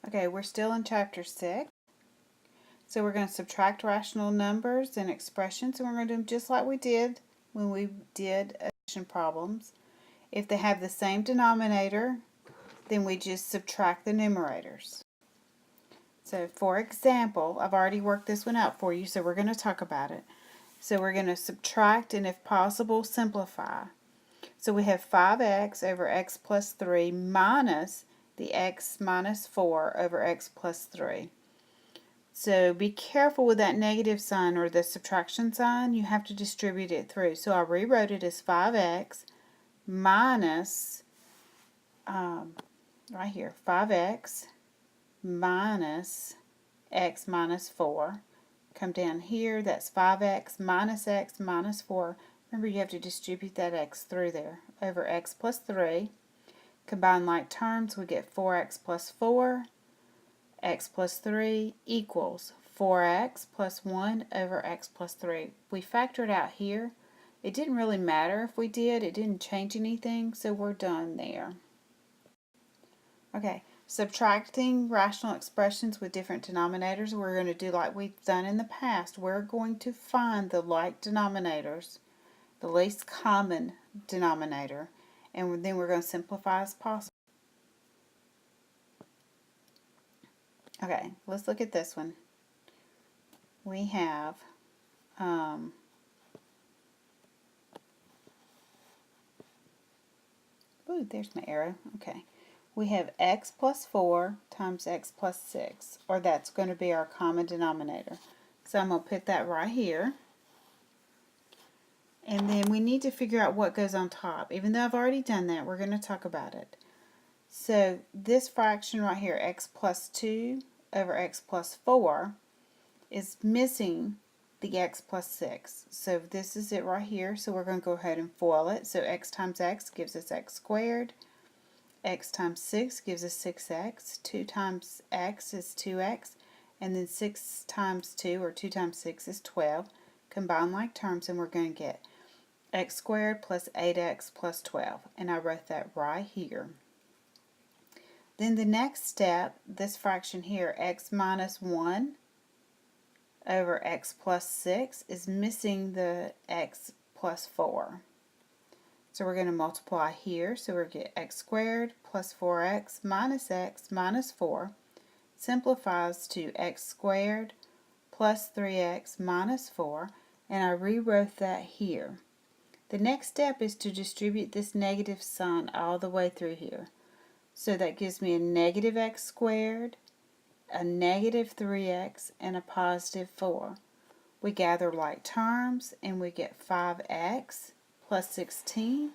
Okay, we're still in chapter 6. So we're going to subtract rational numbers and expressions, and we're going to do them just like we did when we did addition problems. If they have the same denominator, then we just subtract the numerators. So for example, I've already worked this one out for you, so we're going to talk about it. So we're going to subtract and, if possible, simplify. So we have 5x over x plus 3 minus the x minus 4 over x plus 3. So be careful with that negative sign or the subtraction sign. You have to distribute it through. So I rewrote it as 5x minus, right here, 5x minus x minus 4. Come down here, that's 5x minus x minus 4. Remember, you have to distribute that x through there over x plus 3. Combine like terms, we get 4x plus 4. X plus 3 equals 4x plus 1 over x plus 3. We factored out here. It didn't really matter if we did. It didn't change anything, so we're done there. Okay, subtracting rational expressions with different denominators. We're going to do like we've done in the past. We're going to find the like denominators, the least common denominator, and then we're going to simplify as possible. Okay, let's look at this one. We have ooh, there's my arrow. Okay. We have x plus 4 times x plus 6, or that's going to be our common denominator. So I'm going to put that right here. And then we need to figure out what goes on top. Even though I've already done that, we're going to talk about it. So this fraction right here, x plus 2 over x plus 4, is missing the x plus 6. So this is it right here. So we're going to go ahead and FOIL it. So x times x gives us x squared. X times 6 gives us 6x. 2 times x is 2x. And then 6 times 2, or 2 times 6, is 12. Combine like terms, and we're going to get x squared plus 8x plus 12. And I wrote that right here. Then the next step, this fraction here, x minus 1 over x plus 6, is missing the x plus 4. So we're going to multiply here. So we're going to get x squared plus 4x minus 4 simplifies to x squared plus 3x minus 4, and I rewrote that here. The next step is to distribute this negative sign all the way through here. So that gives me a negative x squared, a negative 3x, and a positive 4. We gather like terms, and we get 5x plus 16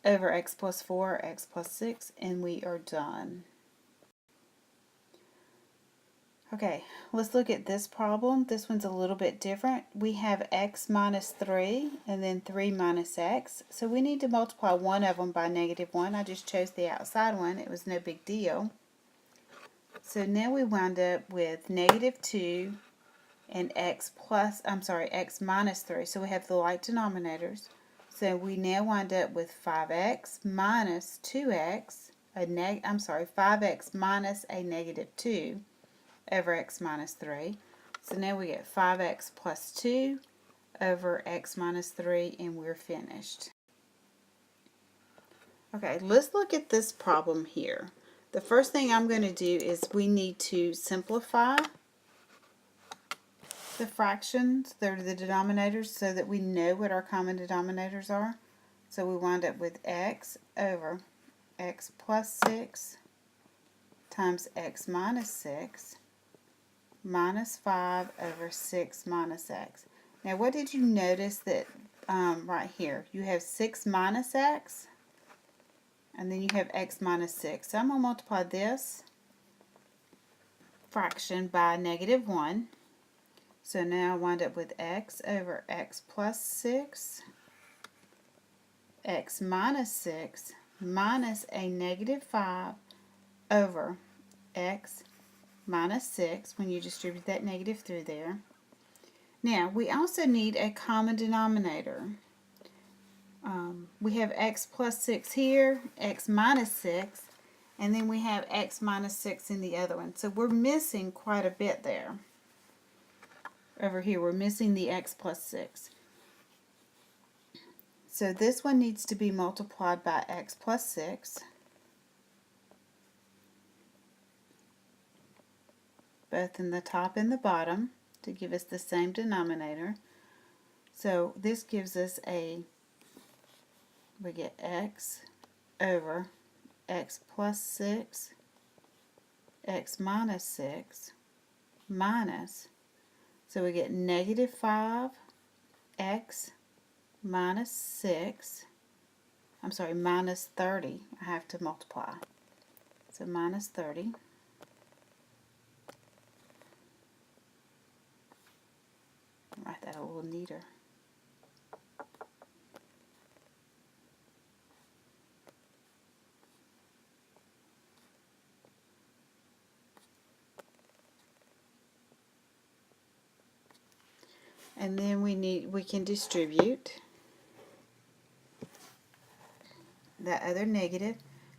over x plus 4, x plus 6, and we are done. Okay, let's look at this problem. This one's a little bit different. We have x minus 3 and then 3 minus x. So we need to multiply one of them by negative 1. I just chose the outside one. It was no big deal. So now we wind up with negative 2 and x minus 3. So we have the like denominators. So we now wind up with 5x minus 2x, 5x minus a negative 2 over x minus 3. So now we get 5x plus 2 over x minus 3, and we're finished. Okay, let's look at this problem here. The first thing I'm going to do is we need to simplify the fractions, they're the denominators, so that we know what our common denominators are. So we wind up with x over x plus 6 times x minus 6 minus 5 over 6 minus x. Now what did you notice that right here? You have 6 minus x, and then you have x minus 6. So I'm going to multiply this fraction by negative 1. So now I wind up with x over x plus 6, x minus 6, minus a negative 5 over x minus 6 when you distribute that negative through there. Now, we also need a common denominator. We have x plus 6 here, x minus 6, And then we have x minus 6 in the other one. So we're missing quite a bit there. Over here, we're missing the x plus 6. So this one needs to be multiplied by x plus 6. Both in the top and the bottom to give us the same denominator. So this gives us we get x over x plus 6, x minus 6, minus, so we get negative 5x minus 6, minus 30. I have to multiply. So minus 30. Write that a little neater. And then we can distribute that other negative.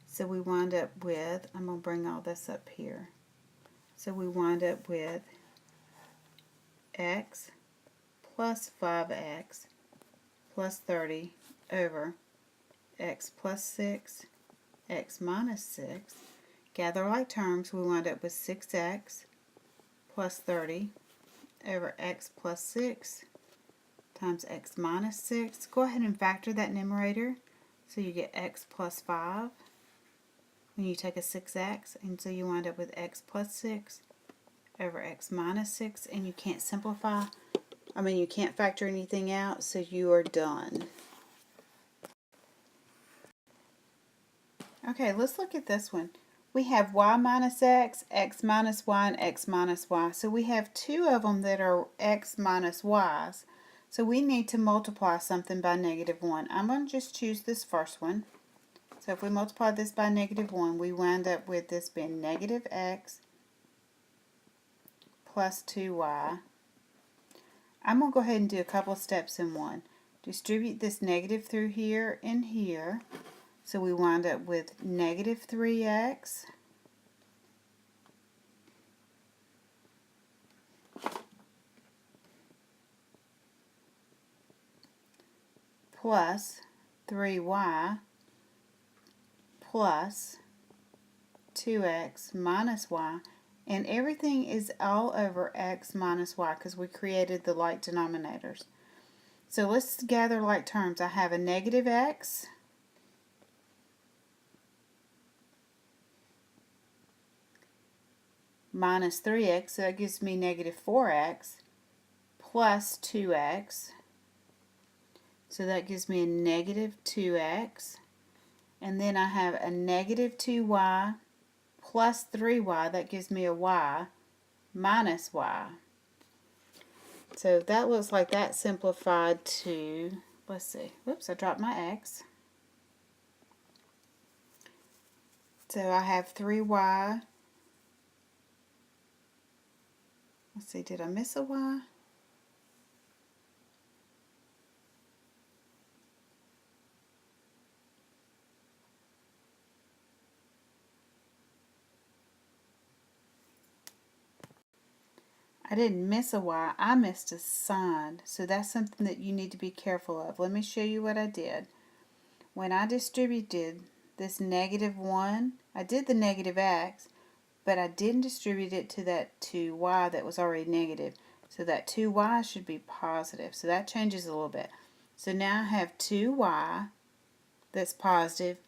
So we wind up with, I'm going to bring all this up here. So we wind up with x plus 5x plus 30 over x plus 6, x minus 6. Gather like terms, we wind up with 6x plus 30 over x plus 6 times x minus 6. Go ahead and factor that numerator. So you get x plus 5 when you take a 6x, and so you wind up with x plus 6 over x minus 6, and you can't simplify. You can't factor anything out, so you are done. Okay, let's look at this one. We have y minus x minus y, and x minus y. So we have two of them that are x minus y's. So we need to multiply something by negative 1. I'm going to just choose this first one. So if we multiply this by negative 1, we wind up with this being negative x plus 2y. I'm going to go ahead and do a couple of steps in one. Distribute this negative through here and here. So we wind up with negative 3x plus 3y plus 2x minus y. And everything is all over x minus y because we created the like denominators. So let's gather like terms. I have a negative x minus 3x, so that gives me negative 4x plus 2x. So that gives me a negative 2x. And then I have a negative 2y plus 3y, that gives me a y minus y. So that looks like that simplified to, let's see, whoops, I dropped my x. So I have 3y, let's see, did I miss a y? I didn't miss a y, I missed a sign. So that's something that you need to be careful of. Let me show you what I did. When I distributed this negative 1, I did the negative x, but I didn't distribute it to that 2y that was already negative. So that 2y should be positive. So that changes a little bit. So now I have 2y that's positive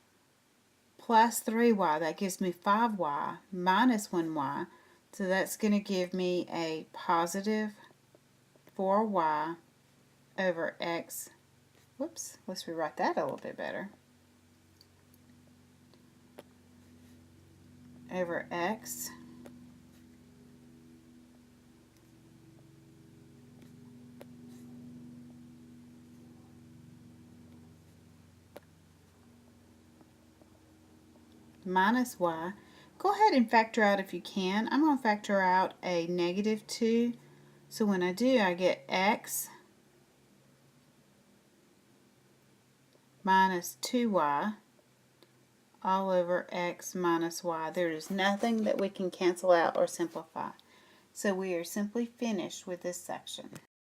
plus 3y. That gives me 5y minus 1y. So that's going to give me a positive 4y over x. Whoops, let's rewrite that a little bit better. Over x minus y. Go ahead and factor out if you can. I'm going to factor out a negative 2. So when I do, I get x minus 2y all over x minus y. There is nothing that we can cancel out or simplify. So we are simply finished with this section.